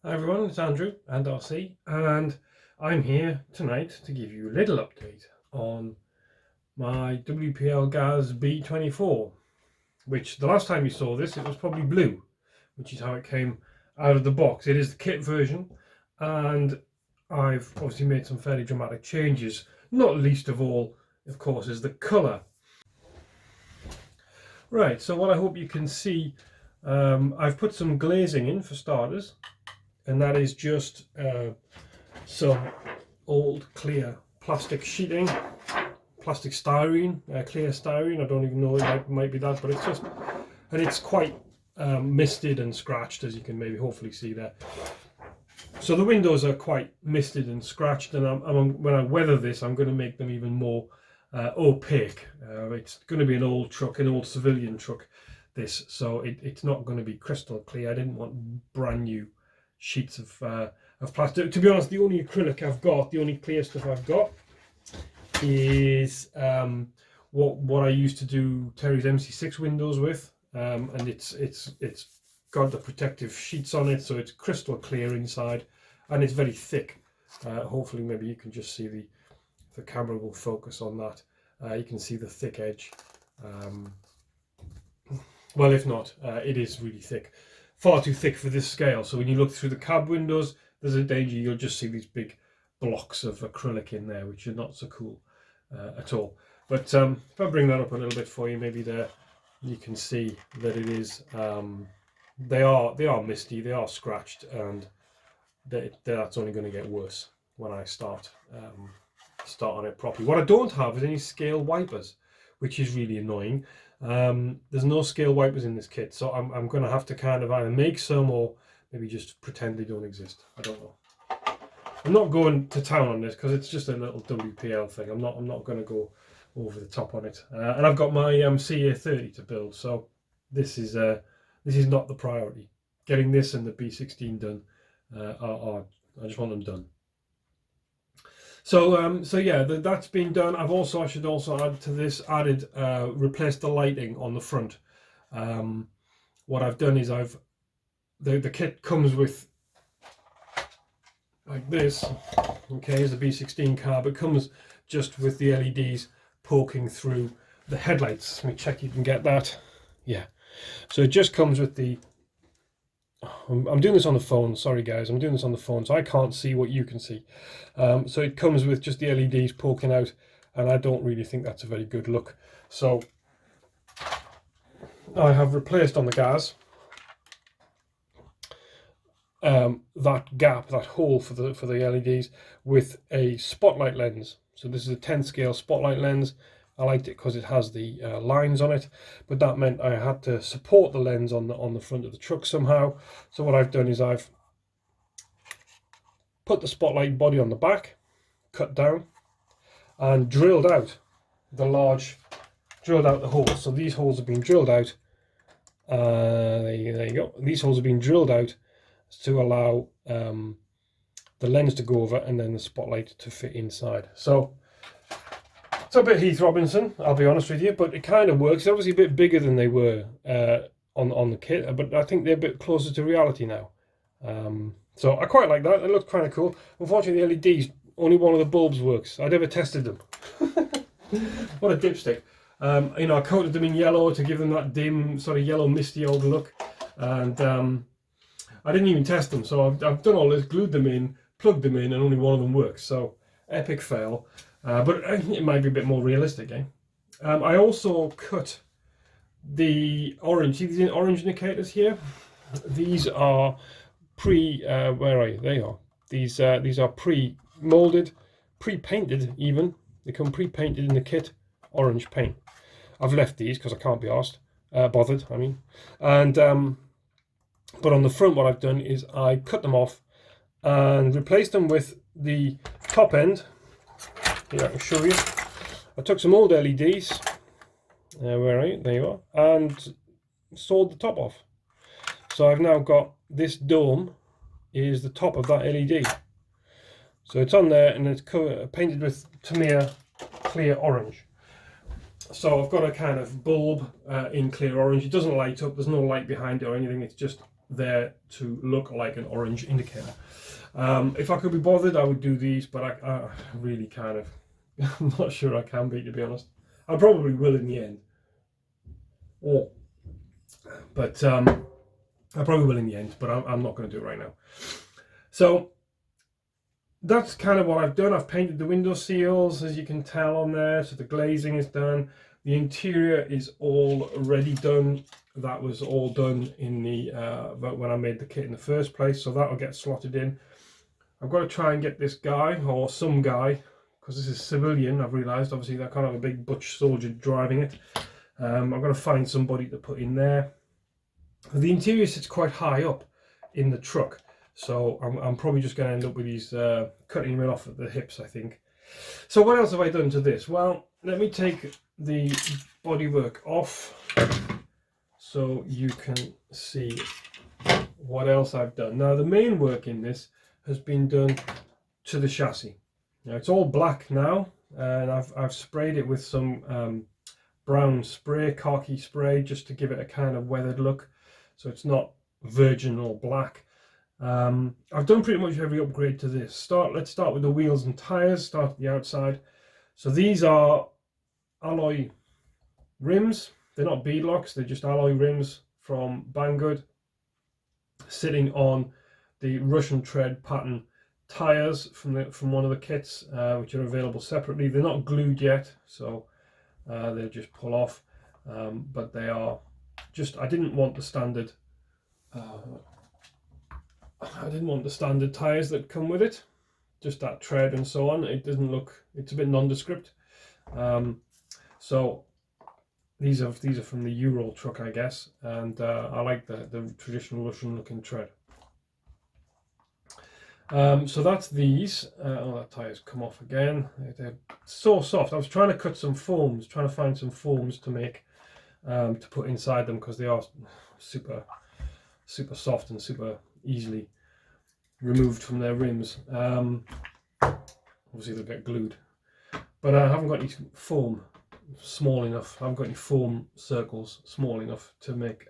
Hi everyone, it's Andrew and RC, and I'm here tonight to give you a little update on my WPL-RC B24, which the last time you saw this, it was probably blue, which is how it came out of the box. It is the kit version, and I've obviously made some fairly dramatic changes, not least of all, of course, is the colour. Right, so what I hope you can see, I've put some glazing in for starters. And that is just some old clear plastic sheeting, plastic styrene, clear styrene. I don't even know, it might be that, but it's just, and it's quite misted and scratched, as you can maybe hopefully see there. So the windows are quite misted and scratched, and when I weather this, I'm going to make them even more opaque. It's going to be an old truck, an old civilian truck, this, so it's not going to be crystal clear. I didn't want brand new sheets of plastic. To be honest, the only acrylic I've got, the only clear stuff I've got is what I used to do Terry's MC6 windows with, and it's got the protective sheets on it, so it's crystal clear inside, and it's very thick. Hopefully maybe you can just see the camera will focus on that. You can see the thick edge. Well, if not, it is really thick. Far too thick for this scale, so when you look through the cab windows, there's a danger you'll just see these big blocks of acrylic in there, which are not so cool at all. But if I bring that up a little bit for you, maybe there you can see that it is, they are misty, they are scratched, and that's only going to get worse when I start on it properly. What I don't have is any scale wipers, which is really annoying. There's no scale wipers in this kit, so I'm going to have to kind of either make some or maybe just pretend they don't exist. I don't know. I'm not going to town on this because it's just a little WPL thing. I'm not going to go over the top on it. And I've got my CA30 to build, so this is not the priority. Getting this and the B16 done I just want them done. So yeah, that's been done. I should also add to this, replaced the lighting on the front. What I've done is the kit comes with like this. Okay, is the B16 car, but comes just with the LEDs poking through the headlights. Let me check you can get that. Yeah, so it just comes with the. I'm doing this on the phone, sorry guys, I'm doing this on the phone, so I can't see what you can see. So it comes with just the LEDs poking out, and I don't really think that's a very good look. So I have replaced on the gas that gap, that hole for the LEDs, with a spotlight lens. So this is a 10 scale spotlight lens. I liked it because it has the lines on it, but that meant I had to support the lens on the front of the truck somehow. So what I've done is I've put the spotlight body on the back, cut down, and drilled out the holes. So these holes have been drilled out. There you go. These holes have been drilled out to allow the lens to go over and then the spotlight to fit inside. So it's a bit Heath Robinson, I'll be honest with you, but it kind of works. It's obviously a bit bigger than they were on the kit, but I think they're a bit closer to reality now. So I quite like that. It looks kind of cool. Unfortunately, the LEDs, only one of the bulbs works. I never tested them. What a dipstick. You know, I coated them in yellow to give them that dim, sort of yellow, misty old look, and I didn't even test them. So I've done all this, glued them in, plugged them in, and only one of them works. So epic fail. But it might be a bit more realistic, eh? I also cut the orange. See these orange indicators here? These are where are you? They are. These are pre-molded, pre-painted even. They come pre-painted in the kit, orange paint. I've left these because I can't be bothered, I mean. And but on the front, what I've done is I cut them off and replaced them with the top end. Here, I can show you. I took some old LEDs, where are you? There you are, and sawed the top off. So I've now got this dome is the top of that LED. So it's on there and it's painted with Tamiya clear orange. So I've got a kind of bulb in clear orange. It doesn't light up, there's no light behind it or anything, it's just there to look like an orange indicator. If I could be bothered, I would do these, but I really kind of, I'm not sure I can be, to be honest. I probably will in the end. But I probably will in the end, but I'm not going to do it right now. So that's kind of what I've done. I've painted the window seals, as you can tell on there, so the glazing is done. The interior is already done. That was all done in the when I made the kit in the first place, so that'll get slotted in. I've got to try and get this guy, or some guy, because this is civilian, I've realised. Obviously I can't have a big butch soldier driving it. I've got to find somebody to put in there. The interior sits quite high up in the truck, so I'm probably just going to end up with these cutting them off at the hips, I think. So what else have I done to this? Well, let me take the bodywork off so you can see what else I've done. Now the main work in this has been done to the chassis. Now it's all black now, and I've sprayed it with some brown spray, khaki spray, just to give it a kind of weathered look, so it's not virginal black. I've done pretty much every upgrade to this. Let's start with the wheels and tyres. Start at the outside. So these are alloy rims. They're not beadlocks, they're just alloy rims from Banggood, sitting on the Russian tread pattern tyres from one of the kits, which are available separately. They're not glued yet, so they'll just pull off, but they are just, I didn't want the standard tyres that come with it, just that tread and so on. It doesn't look, it's a bit nondescript. So these are from the Euro truck, I guess, and I like the traditional Russian looking tread. So that's these. Oh, that tire's come off again. They're so soft. I was trying to cut some foams, trying to find some foams to make to put inside them, because they are super soft and super easily removed from their rims. Obviously they'll get glued, but I haven't got any foam small enough. I haven't got any foam circles small enough to make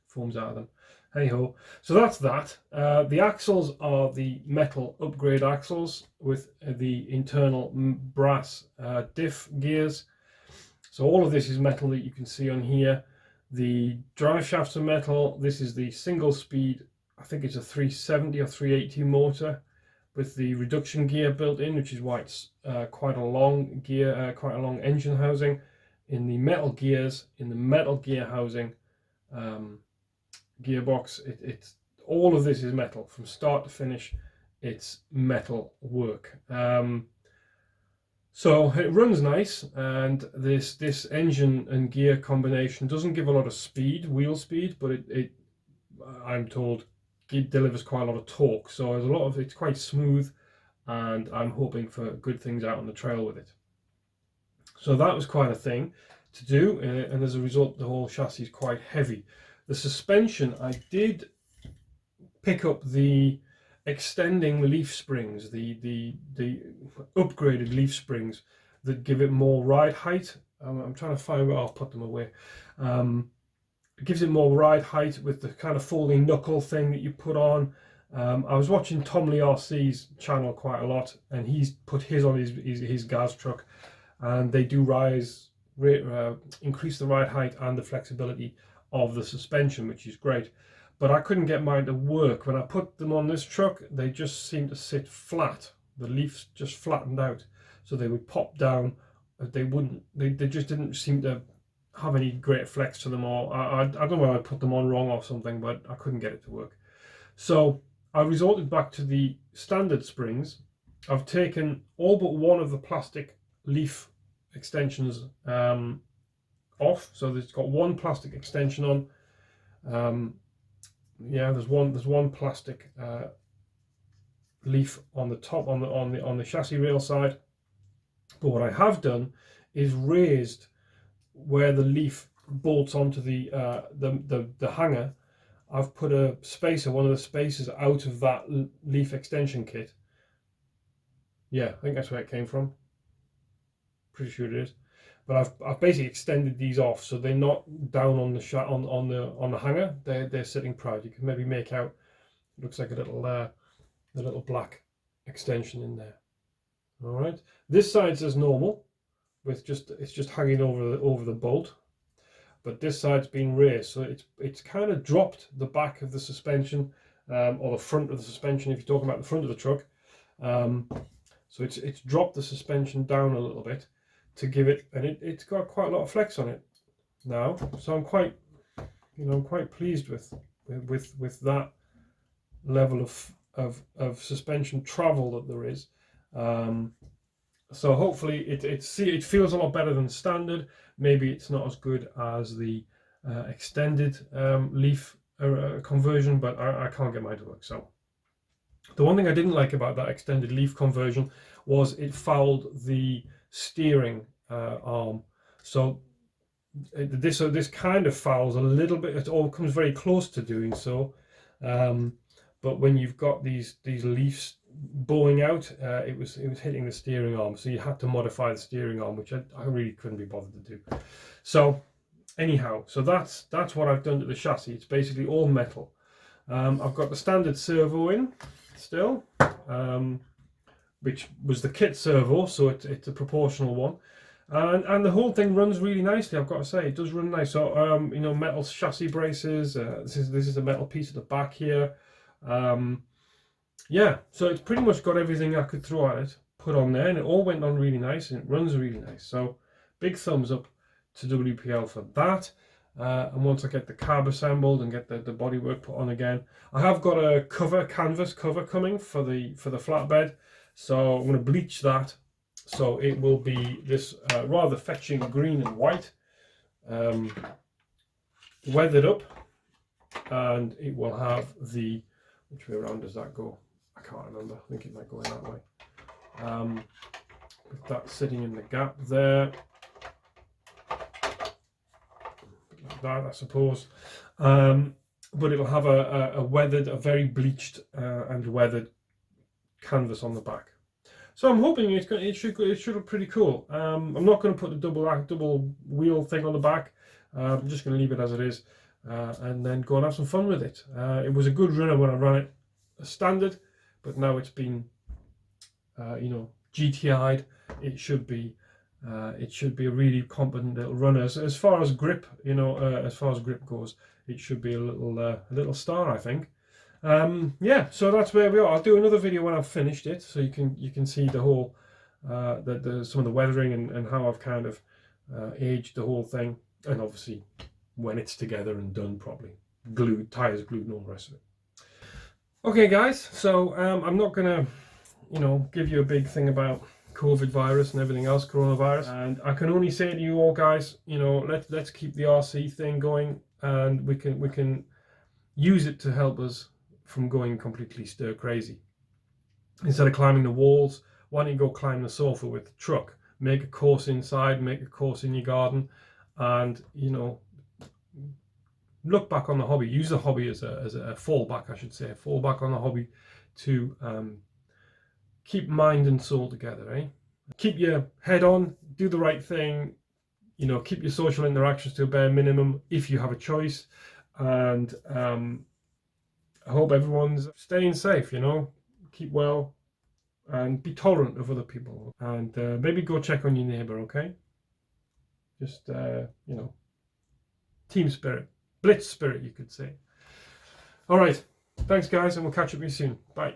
foams out of them. Anyhow, so that's that. The axles are the metal upgrade axles with the internal brass diff gears. So all of this is metal that you can see on here. The drive shafts are metal. This is the single speed, I think it's a 370 or 380 motor with the reduction gear built in, which is why it's quite a long gear, quite a long engine housing. In the metal gears, in the metal gear housing, gearbox, it's all of this is metal from start to finish. It's metal work. So it runs nice, and this engine and gear combination doesn't give a lot of speed, wheel speed, but it I'm told it delivers quite a lot of torque. So there's a lot of, it's quite smooth, and I'm hoping for good things out on the trail with it. So that was quite a thing to do, and as a result the whole chassis is quite heavy. The suspension, I did pick up the extending leaf springs, the upgraded leaf springs that give it more ride height. I'm trying to find where I'll put them away. It gives it more ride height with the kind of folding knuckle thing that you put on. I was watching Tom Lee RC's channel quite a lot, and he's put his on his Gaz truck, and they do increase the ride height and the flexibility of the suspension, which is great. But I couldn't get mine to work. When I put them on this truck, they just seemed to sit flat. The leaves just flattened out, so they would pop down. They just didn't seem to have any great flex to them, or I don't know whether I put them on wrong or something, but I couldn't get it to work. So I resorted back to the standard springs. I've taken all but one of the plastic leaf extensions off, so it's got one plastic extension on. Yeah, there's one plastic leaf on the top on the chassis rail side. But what I have done is raised where the leaf bolts onto the hanger. I've put a spacer, one of the spacers, out of that leaf extension kit. Yeah, I think that's where it came from. Pretty sure it is. but I've basically extended these off so they're not down on the on the hanger. They're sitting proud. You can maybe make out, it looks like a little black extension in there. All right, this side's as normal, with it's just hanging over the bolt, but this side's been raised, so it's kind of dropped the back of the suspension, or the front of the suspension if you're talking about the front of the truck. So it's dropped the suspension down a little bit to give it, and it's got quite a lot of flex on it now. So I'm quite, I'm quite pleased with that level of suspension travel that there is. So hopefully it feels a lot better than standard. Maybe it's not as good as the extended leaf conversion, but I can't get mine to work. So the one thing I didn't like about that extended leaf conversion was it fouled the steering arm. So this kind of fouls a little bit. It all comes very close to doing so, but when you've got these leaves bowing out, it was hitting the steering arm, so you had to modify the steering arm, which I really couldn't be bothered to do. So anyhow, so that's what I've done to the chassis. It's basically all metal. I've got the standard servo in still, which was the kit servo, so it's a proportional one, and the whole thing runs really nicely. I've got to say, it does run nice. So metal chassis braces. This is a metal piece at the back here. Yeah, so it's pretty much got everything I could throw at it put on there, and it all went on really nice, and it runs really nice. So big thumbs up to WPL for that. And once I get the carb assembled and get the bodywork put on again, I have got a canvas cover coming for the flatbed, so I'm going to bleach that, so it will be this rather fetching green and white, weathered up, and it will have the, which way around does that go? I can't remember. I think it might go in that way. With that sitting in the gap there, like that, I suppose. But it'll have a weathered, a very bleached and weathered canvas on the back. So I'm hoping it should look pretty cool. I'm not going to put the double wheel thing on the back. I'm just going to leave it as it is, and then go and have some fun with it. It was a good runner when I ran it standard, but now it's been GTI'd. It should be a really competent little runner. As far as grip, as far as grip goes, it should be a little star, I think. Yeah, so that's where we are. I'll do another video when I've finished it, so you can see the whole some of the weathering and how I've kind of aged the whole thing, and obviously when it's together and done properly, glued, tires glued, and all the rest of it. Okay, guys. So I'm not gonna, give you a big thing about COVID virus and everything else, coronavirus, and I can only say to you all, guys, let's keep the RC thing going, and we can use it to help us from going completely stir crazy. Instead of climbing the walls, why don't you go climb the sofa with the truck? Make a course inside, make a course in your garden, and look back on the hobby. Use the hobby as a fallback, I should say, a fallback on the hobby to keep mind and soul together, eh? Keep your head on, do the right thing, keep your social interactions to a bare minimum if you have a choice, and I hope everyone's staying safe, keep well and be tolerant of other people, and maybe go check on your neighbor, okay? Just team spirit, blitz spirit, you could say. All right, thanks guys, and we'll catch up with you soon. Bye.